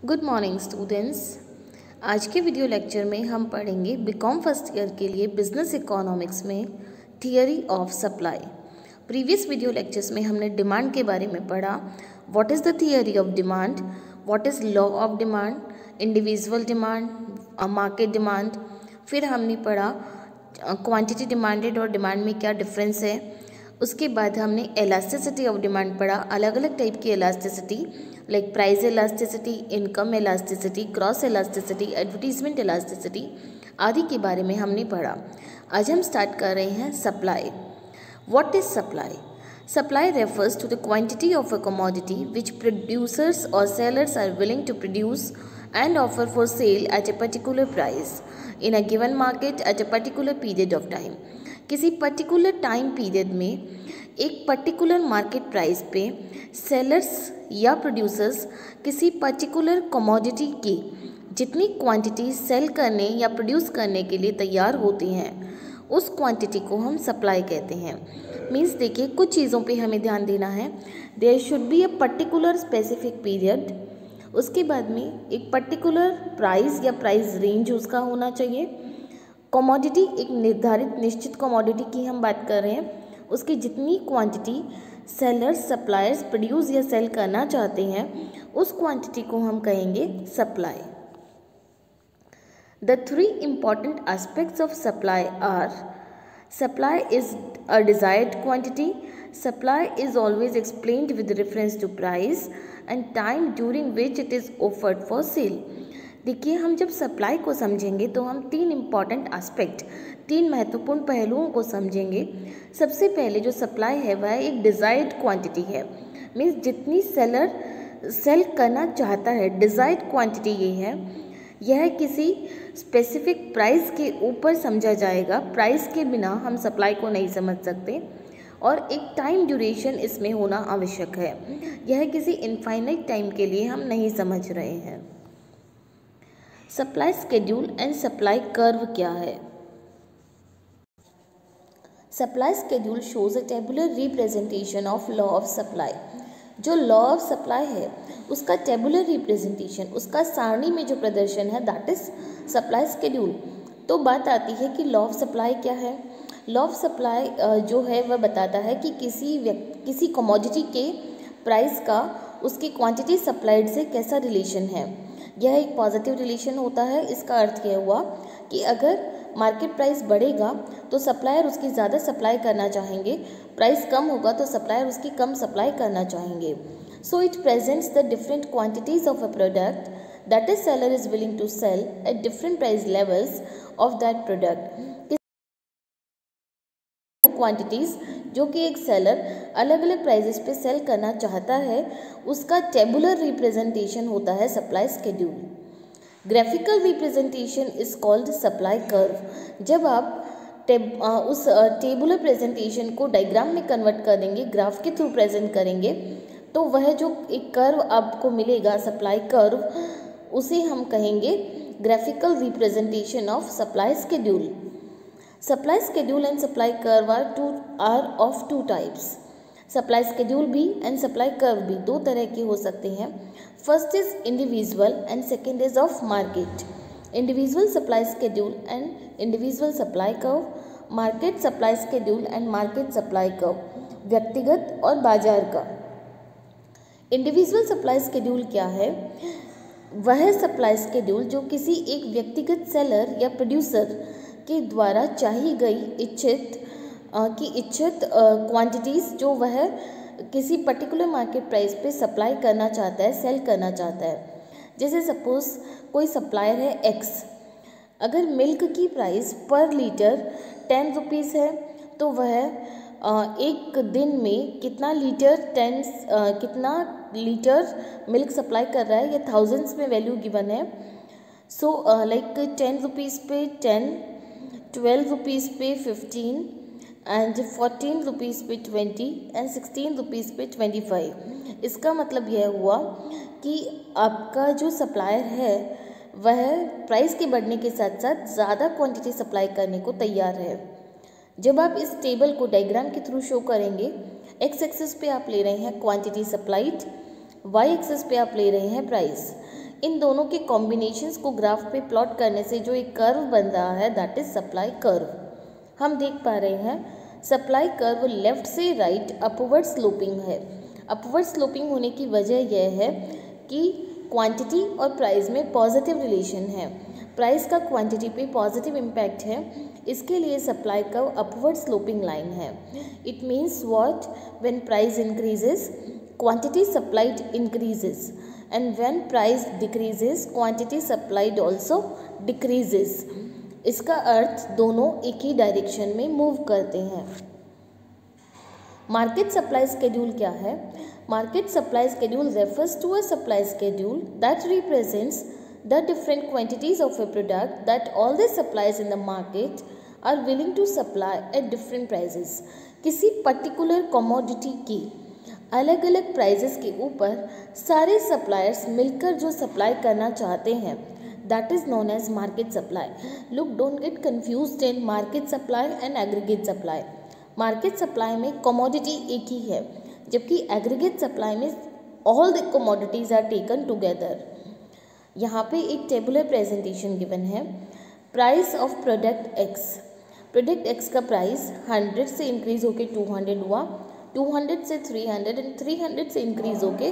Good morning students. आज के video lecture में हम पढ़ेंगे बीकॉम फर्स्ट ईयर के लिए बिजनेस इकोनॉमिक्स में theory of supply. Previous video lectures में हमने डिमांड के बारे में पढ़ा। What is the theory of demand, what is law of demand, individual demand, market demand. फिर हमने पढ़ा क्वांटिटी डिमांडेड और डिमांड में क्या डिफरेंस है। उसके बाद हमने इलास्टिसिटी ऑफ डिमांड पढ़ा, अलग अलग टाइप की elasticity like price elasticity, income elasticity, cross elasticity, advertisement elasticity आदि के बारे में हमने पढ़ा। आज हम स्टार्ट कर रहे हैं supply. What is supply? Supply refers to the quantity of a commodity which producers or sellers are willing to produce and offer for sale at a particular price in a given market at a particular period of time. किसी particular time period में एक particular market price पे sellers या producers किसी particular commodity की जितनी quantity sell करने या प्रोड्यूस करने के लिए तैयार होते हैं उस क्वांटिटी को हम सप्लाई कहते हैं। मीन्स देखिए, कुछ चीज़ों पे हमें ध्यान देना है। There should be a particular specific period, उसके बाद में एक पर्टिकुलर प्राइस या प्राइस रेंज उसका होना चाहिए। कमोडिटी एक निर्धारित निश्चित कमोडिटी की हम बात कर रहे हैं, उसकी जितनी क्वांटिटी सेलर्स सप्लायर्स प्रोड्यूस या सेल करना चाहते हैं उस क्वांटिटी को हम कहेंगे supply. The three important aspects of supply are: supply is a desired quantity, supply is always explained with reference to price, and time during which it is offered for sale. देखिए, हम जब supply को समझेंगे तो हम तीन महत्वपूर्ण पहलुओं को समझेंगे। सबसे पहले जो सप्लाई है वह एक डिज़ायर्ड क्वांटिटी है। मीन्स जितनी सेलर सेल करना चाहता है, डिज़ायर्ड क्वांटिटी ये है। यह किसी स्पेसिफिक प्राइस के ऊपर समझा जाएगा, प्राइस के बिना हम सप्लाई को नहीं समझ सकते, और एक टाइम ड्यूरेशन इसमें होना आवश्यक है। यह किसी इनफाइनाइट टाइम के लिए हम नहीं समझ रहे हैं। Supply schedule and supply curve क्या है? Supply schedule shows a tabular representation of law of supply. जो लॉ ऑफ सप्लाई है उसका टेबुलर रिप्रेजेंटेशन, उसका सारणी में जो प्रदर्शन है, दैट इज सप्लाई स्केड्यूल। तो बात आती है कि लॉ ऑफ सप्लाई क्या है। लॉ ऑफ सप्लाई जो है वह बताता है कि किसी कमोडिटी के प्राइस का उसकी क्वांटिटी सप्लाइड से कैसा रिलेशन है। यह एक पॉजिटिव रिलेशन होता है। इसका अर्थ यह हुआ कि अगर मार्केट प्राइस बढ़ेगा तो सप्लायर उसकी ज़्यादा सप्लाई करना चाहेंगे, प्राइस कम होगा तो सप्लायर उसकी कम सप्लाई करना चाहेंगे। So it presents the different quantities of a product that is seller is willing to sell at different price levels of that product. Quantities जो कि एक सेलर अलग अलग प्राइजेस पे सेल करना चाहता है उसका टेबुलर रिप्रेजेंटेशन होता है supply schedule. Graphical representation is called supply curve. जब आप उस टेबुलर प्रेजेंटेशन को डायग्राम में कन्वर्ट कर देंगे, ग्राफ के थ्रू प्रेजेंट करेंगे, तो वह जो एक कर्व आपको मिलेगा सप्लाई कर्व, उसे हम कहेंगे graphical representation of supply schedule. Supply schedule and supply curve are of two types. Supply schedule भी एंड सप्लाई कर्व भी दो तरह के हो सकते हैं। First is individual and second is of market. Individual supply schedule and individual supply curve, market supply schedule and market supply curve, व्यक्तिगत और बाजार का। इंडिविजुअल सप्लाई स्केड्यूल क्या है? वह सप्लाई स्केड्यूल जो किसी एक व्यक्तिगत सेलर या प्रोड्यूसर के द्वारा चाही गई इच्छित क्वांटिटीज़ जो वह किसी पर्टिकुलर मार्केट प्राइस पे सप्लाई करना चाहता है, सेल करना चाहता है। जैसे सपोज कोई सप्लायर है एक्स, अगर मिल्क की प्राइस पर लीटर 10 रुपीज़ है तो वह एक दिन में कितना लीटर मिल्क सप्लाई कर रहा है, ये थाउजेंड्स में वैल्यू गिवन है। सो लाइक 10 रुपीज़ पे 10, 12 रुपीज़ पे 15 एंड 14 रुपीज़ पे 20 एंड 16 रुपीज़ पे 25। इसका मतलब यह हुआ कि आपका जो सप्लायर है वह प्राइस के बढ़ने के साथ साथ ज़्यादा क्वांटिटी सप्लाई करने को तैयार है। जब आप इस टेबल को डायग्राम के थ्रू शो करेंगे, एक्स एक्सिस पे आप ले रहे हैं क्वांटिटी सप्लाइड, वाई एक्सिस पे आप ले रहे हैं प्राइस। इन दोनों के कॉम्बिनेशंस को ग्राफ पे प्लॉट करने से जो एक कर्व बन रहा है दैट इज सप्लाई कर्व। हम देख पा रहे हैं सप्लाई कर्व लेफ्ट से राइट अपवर्ड स्लोपिंग है। अपवर्ड स्लोपिंग होने की वजह यह है कि क्वांटिटी और प्राइस में पॉजिटिव रिलेशन है, प्राइस का क्वांटिटी पे पॉजिटिव इम्पैक्ट है, इसके लिए supply curve upward sloping line है। It means what, when price increases quantity supplied increases and when price decreases quantity supplied also decreases। इसका अर्थ दोनों एक ही डायरेक्शन में मूव करते हैं। मार्केट सप्लाई स्केड्यूल क्या है? Market supply schedule refers to a supply schedule that represents the different quantities of a product that all the suppliers in the market are willing to supply at different prices. किसी particular commodity की अलग अलग prices के ऊपर सारे suppliers मिलकर जो supply करना चाहते हैं that is known as market supply. Look, don't get confused in market supply and aggregate supply. Market supply में कमोडिटी एक ही है, जबकि एग्रीगेट सप्लाई में all the commodities are taken together. यहाँ पे एक टेबुलर प्रेजेंटेशन गिवन है। Price of product X, product X का प्राइस 100 से इंक्रीज होके 200 हुआ, 200 से 300 एंड 300 से इंक्रीज होके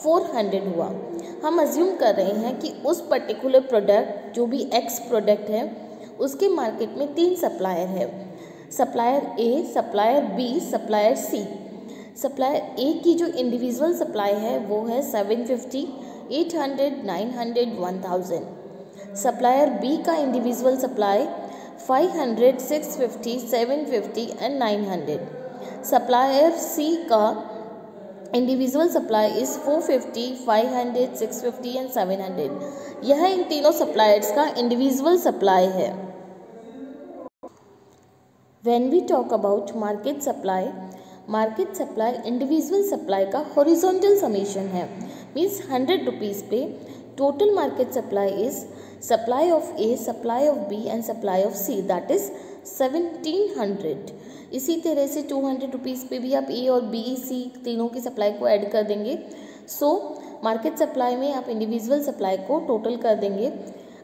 400 हुआ। हम अज्यूम कर रहे हैं कि उस पर्टिकुलर प्रोडक्ट जो भी एक्स प्रोडक्ट है उसके मार्केट में 3 सप्लायर है, सप्लायर ए, सप्लायर बी, सप्लायर सी। सप्लायर ए की जो इंडिविजुअल सप्लाई है वो है 750, 800, 900, 1000। सप्लायर बी का इंडिविजुअल सप्लाई 500, 650, 750 एंड 900। सप्लायर सी का इंडिविजुअल सप्लाई इज़ 450, 500, 650 एंड 700। यह इन तीनों सप्लायर्स का इंडिविजुअल सप्लाई है। When we talk about market supply individual supply का हॉरिजॉन्टल समेशन है। मीन्स 100 रुपीज़ पे total market supply is supply of A, supply of B and supply of C, that is 1700। इसी तरह से 200 rupees पे भी आप ए और बी, सी तीनों की सप्लाई को ऐड कर देंगे। सो मार्केट सप्लाई में आप इंडिविजुअल सप्लाई को टोटल कर देंगे।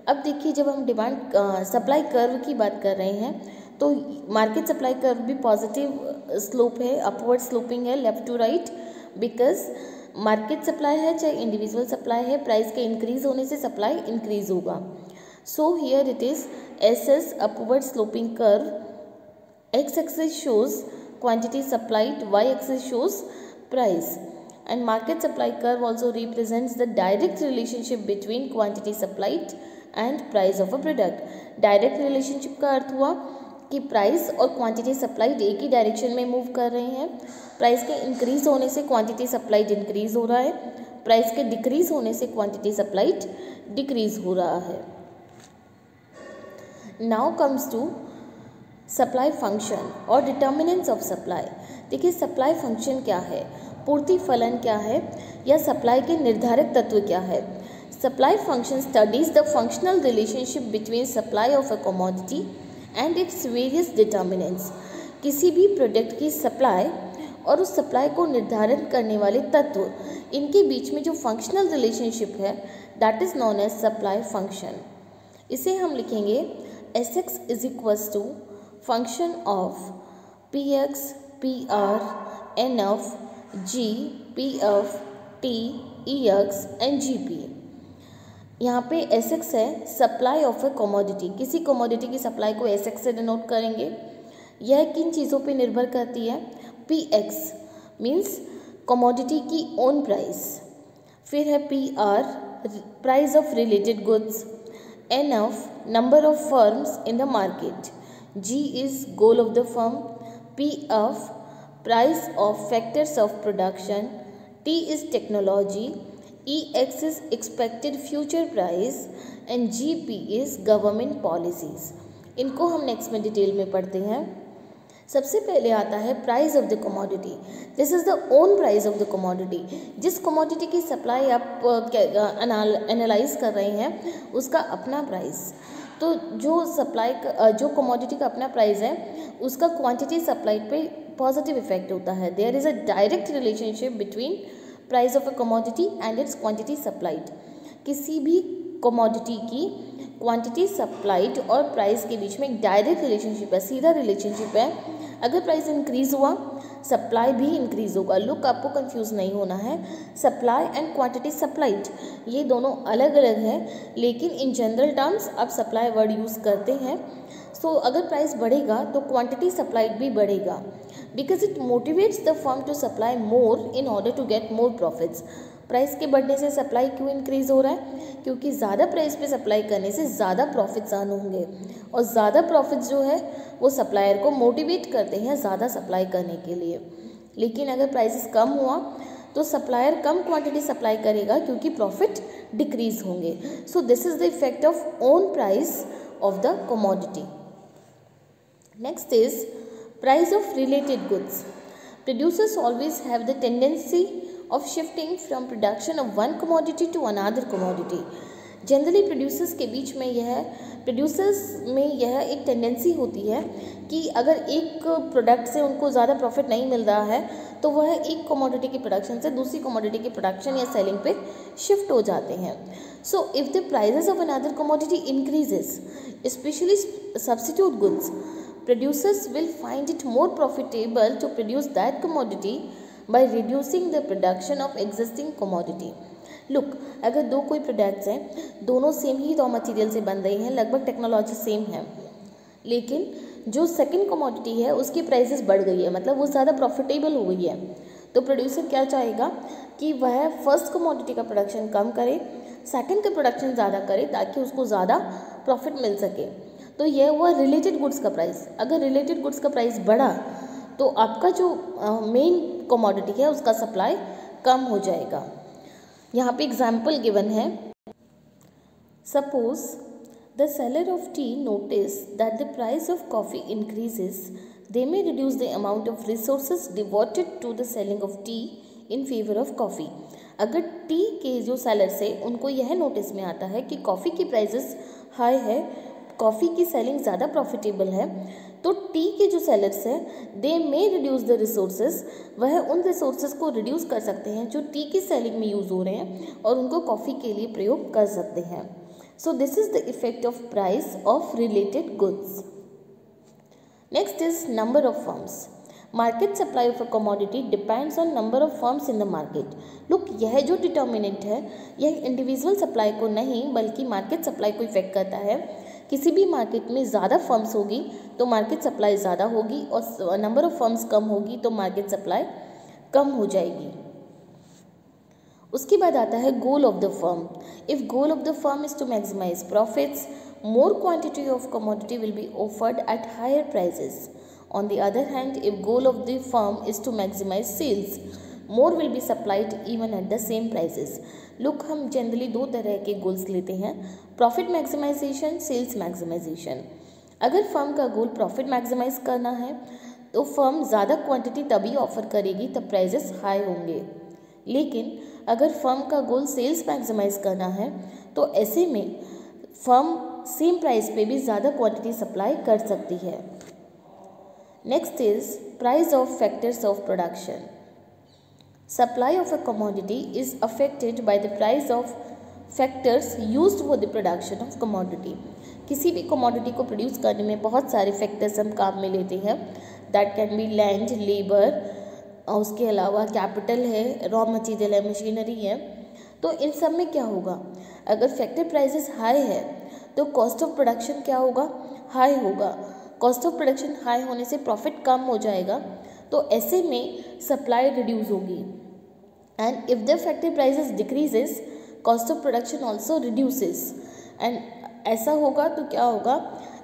अब देखिए, जब हम डिमांड सप्लाई कर्व की बात कर रहे हैं तो मार्केट सप्लाई कर्व भी पॉजिटिव स्लोप है, अपवर्ड स्लोपिंग है left to right, because market supply है चाहे इंडिविजुअल सप्लाई है, प्राइस के इंक्रीज होने से सप्लाई इंक्रीज होगा। So here it is as upward sloping curve. x-axis shows quantity supplied, y-axis shows price, and market supply curve also represents the direct relationship between quantity supplied and price of a product। direct relationship का अर्थ हुआ कि price और quantity supplied एक ही direction में move कर रहे हैं। Price के इंक्रीज होने से क्वांटिटी सप्लाइड इंक्रीज हो रहा है, प्राइस के डिक्रीज होने से क्वांटिटी सप्लाइड डिक्रीज हो रहा है। Now comes to supply function और डिटर्मिनेंट्स ऑफ सप्लाई। देखिए, सप्लाई फंक्शन क्या है, पूर्ति फलन क्या है, या सप्लाई के निर्धारक तत्व क्या है। Supply function studies the functional relationship between supply of a commodity and its various determinants. किसी भी प्रोडक्ट की सप्लाई और उस सप्लाई को निर्धारित करने वाले तत्व, इनके बीच में जो फंक्शनल रिलेशनशिप है that is known as supply function. इसे हम लिखेंगे Sx is equals to function of Px, PR, NF, G, PF, T, EX and GP। यहाँ पे Sx है सप्लाई ऑफ ए कमोडिटी, किसी कमोडिटी की सप्लाई को Sx से डिनोट करेंगे। यह किन चीज़ों पे निर्भर करती है? Px मीन्स कमोडिटी की ओन प्राइस, फिर है PR price of related goods, NF number of firms in the market, G is goal of the firm, PF price of factors of production, T is technology, EX is expected future price and GP is government policies। इनको हम next में detail में पढ़ते हैं। सबसे पहले आता है price of the commodity. This is the own price of the commodity. जिस कमोडिटी की सप्लाई आप एनालाइज कर रहे हैं उसका अपना प्राइस, तो जो कमोडिटी का अपना प्राइस है उसका क्वांटिटी सप्लाइड पे पॉजिटिव इफेक्ट होता है। There is a direct relationship between price of a commodity and its quantity supplied. किसी भी कमोडिटी की क्वांटिटी सप्लाइड और प्राइस के बीच में एक डायरेक्ट रिलेशनशिप है, सीधा रिलेशनशिप है। अगर प्राइस इंक्रीज हुआ सप्लाई भी इंक्रीज होगा। लुक, आपको कंफ्यूज नहीं होना है, सप्लाई एंड क्वांटिटी सप्लाइड ये दोनों अलग अलग हैं, लेकिन इन जनरल टर्म्स आप सप्लाई वर्ड यूज़ करते हैं। सो अगर प्राइस बढ़ेगा तो क्वांटिटी सप्लाइड भी बढ़ेगा, because it motivates the firm to supply more in order to get more profits. Price के बढ़ने से सप्लाई क्यों इंक्रीज हो रहा है? क्योंकि ज़्यादा प्राइस पे सप्लाई करने से ज़्यादा प्रॉफिट्स अर्न होंगे, और ज़्यादा प्रॉफिट्स जो है वो सप्लायर को मोटिवेट करते हैं ज़्यादा सप्लाई करने के लिए। लेकिन अगर प्राइसेस कम हुआ तो सप्लायर कम क्वांटिटी सप्लाई करेगा क्योंकि प्रॉफिट डिक्रीज होंगे। So this is the effect of own price of the commodity. Next is price of related goods. Producers always have the tendency of shifting from production of one commodity to another commodity. Generally producers में यह एक tendency होती है कि अगर एक product से उनको ज़्यादा प्रॉफिट नहीं मिल रहा है तो वह एक कमोडिटी की प्रोडक्शन से दूसरी कमोडिटी की प्रोडक्शन या सेलिंग पे शिफ्ट हो जाते हैं। So if the prices of another commodity increases, specially substitute goods, producers will find it more profitable to produce that commodity by reducing the production of existing commodity. Look, अगर दो कोई products हैं, दोनों same ही raw material से बन रही हैं, लगभग टेक्नोलॉजी सेम है, लेकिन जो सेकंड कमोडिटी है उसकी प्राइसेस बढ़ गई है, मतलब वो ज़्यादा प्रॉफिटेबल हो गई है, तो प्रोड्यूसर क्या चाहेगा कि वह फर्स्ट कमोडिटी का प्रोडक्शन कम करे, सेकंड का प्रोडक्शन ज़्यादा करे ताकि उसको ज़्यादा प्रॉफिट मिल सके। तो यह हुआ रिलेटेड गुड्स का प्राइस। अगर रिलेटेड गुड्स का प्राइस बढ़ा तो आपका जो मेन कमोडिटी है उसका सप्लाई कम हो जाएगा। यहाँ पे एग्जाम्पल गिवन है, suppose the seller of tea notice that the price of coffee increases, they may reduce the amount of resources devoted to the selling of tea in favour of coffee. अगर tea के जो seller से उनको यह notice में आता है कि कॉफ़ी की प्राइसेस हाई है, कॉफ़ी की सेलिंग ज़्यादा प्रॉफिटेबल है, तो टी के जो सेलर्स हैं दे मे रिड्यूस द रिसोर्सेज, वह उन रिसोर्सेज को रिड्यूस कर सकते हैं जो टी की सेलिंग में यूज़ हो रहे हैं और उनको कॉफ़ी के लिए प्रयोग कर सकते हैं। So this is the effect of price of related goods. Next is number of firms. Market supply of a commodity depends on number of firms in the market. Look, यह जो डिटर्मिनेंट है यह इंडिविजुअल सप्लाई को नहीं बल्कि market supply को effect करता है। किसी भी मार्केट में ज़्यादा फर्म्स होगी तो मार्केट सप्लाई ज़्यादा होगी, और नंबर ऑफ फर्म्स कम होगी तो मार्केट सप्लाई कम हो जाएगी। उसके बाद आता है goal of the firm. If goal of the firm is to maximise profits, more quantity of commodity will be offered at higher prices. On the other hand, if goal of the firm is to maximize sales, more will be supplied even at the same prices. Look, हम generally दो तरह के goals लेते हैं, profit maximisation, sales maximisation. अगर firm का गोल profit maximise करना है तो फर्म ज़्यादा क्वांटिटी तभी ऑफर करेगी तब प्राइजेस हाई होंगे, लेकिन अगर फर्म का गोल सेल्स मैक्सिमाइज करना है तो ऐसे में फर्म सेम प्राइस पे भी ज़्यादा क्वांटिटी सप्लाई कर सकती है। Next is price of factors of production. Supply of a commodity is affected by the price of factors used for the production of commodity. किसी भी commodity को produce करने में बहुत सारे factors हम काम में लेते हैं। That can be land, labor, उसके अलावा capital है, raw material है, machinery है। तो इन सब में क्या होगा, अगर factor prices high है तो cost of production क्या होगा, high होगा। कॉस्ट ऑफ प्रोडक्शन हाई होने से प्रॉफिट कम हो जाएगा, तो ऐसे में सप्लाई रिड्यूस होगी। And if the factory prices decreases, cost of production also reduces. And ऐसा होगा तो क्या होगा,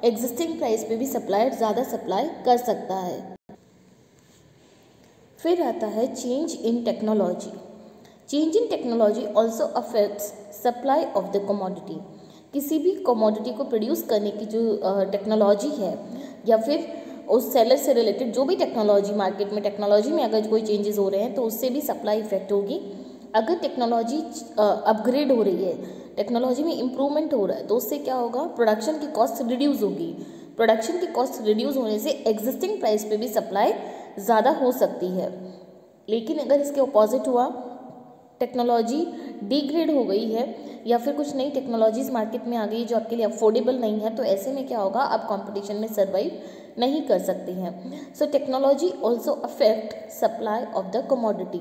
एग्जिस्टिंग प्राइस पे भी सप्लायर ज़्यादा सप्लाई कर सकता है। फिर आता है change in technology. Change in technology also affects supply of the commodity. किसी भी कमोडिटी को प्रोड्यूस करने की जो टेक्नोलॉजी है या फिर उस सेलर से रिलेटेड जो भी टेक्नोलॉजी मार्केट में, टेक्नोलॉजी में अगर कोई चेंजेस हो रहे हैं तो उससे भी सप्लाई इफेक्ट होगी। अगर टेक्नोलॉजी अपग्रेड हो रही है, टेक्नोलॉजी में इम्प्रूवमेंट हो रहा है, तो उससे क्या होगा, प्रोडक्शन की कॉस्ट रिड्यूस होगी। प्रोडक्शन की कॉस्ट रिड्यूस होने से एग्जिस्टिंग प्राइस पे भी सप्लाई ज़्यादा हो सकती है। लेकिन अगर इसके अपोजिट हुआ, टेक्नोलॉजी डिग्रेड हो गई है या फिर कुछ नई टेक्नोलॉजीज मार्केट में आ गई जो आपके लिए अफोर्डेबल नहीं है, तो ऐसे में क्या होगा, आप कंपटीशन में सर्वाइव नहीं कर सकती हैं। So technology also affect supply of the commodity.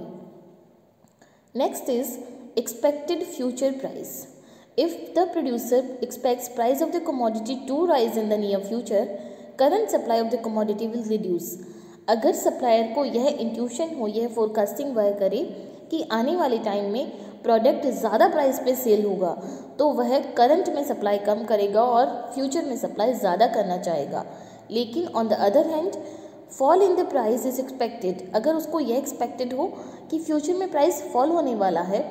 Next is expected future price. If the producer expects price of the commodity to rise in the near future, current supply of the commodity will reduce. अगर supplier को यह intuition हो, यह forecasting वह करे कि आने वाले टाइम में प्रोडक्ट ज़्यादा प्राइस पे सेल होगा, तो वह करंट में सप्लाई कम करेगा और फ्यूचर में सप्लाई ज़्यादा करना चाहेगा। लेकिन on the other hand fall in the price is expected, अगर उसको यह एक्सपेक्टेड हो कि फ्यूचर में प्राइस फॉल होने वाला है,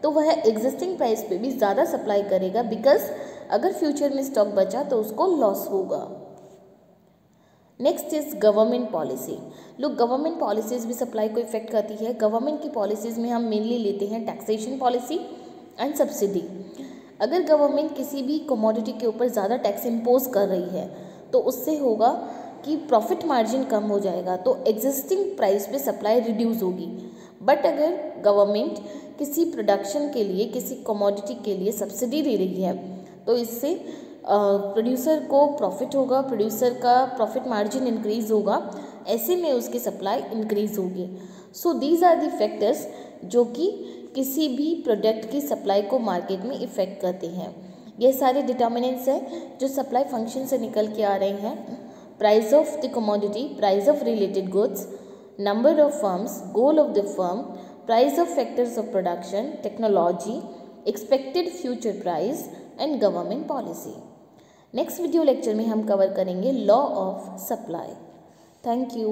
तो वह एग्जिस्टिंग प्राइस पे भी ज़्यादा सप्लाई करेगा, बिकॉज अगर फ्यूचर में स्टॉक बचा तो उसको लॉस होगा। Next is government policy. लोग गवर्नमेंट पॉलिसीज़ भी सप्लाई को इफेक्ट करती है। गवर्नमेंट की पॉलिसीज़ में हम मेनली लेते हैं टैक्सेशन पॉलिसी एंड सब्सिडी। अगर गवर्नमेंट किसी भी कमोडिटी के ऊपर ज़्यादा टैक्स इम्पोज कर रही है तो उससे होगा कि प्रॉफिट मार्जिन कम हो जाएगा, तो एग्जिस्टिंग प्राइस पे सप्लाई रिड्यूस होगी। बट अगर गवर्नमेंट किसी प्रोडक्शन के लिए, किसी कमोडिटी के लिए सब्सिडी दे रही है, तो इससे प्रोड्यूसर को प्रॉफिट होगा, प्रोड्यूसर का प्रॉफिट मार्जिन इंक्रीज होगा, ऐसे में उसकी सप्लाई इंक्रीज होगी। So these are the factors जो कि किसी भी प्रोडक्ट की सप्लाई को मार्केट में इफ़ेक्ट करते हैं। ये सारे डिटर्मिनेंट्स हैं जो सप्लाई फंक्शन से निकल के आ रहे हैं। Price of the commodity, price of related goods, number of firms, goal of the firm, price of factors of production, technology, expected future price and government policy. Next video lecture में हम cover करेंगे law of supply. Thank you.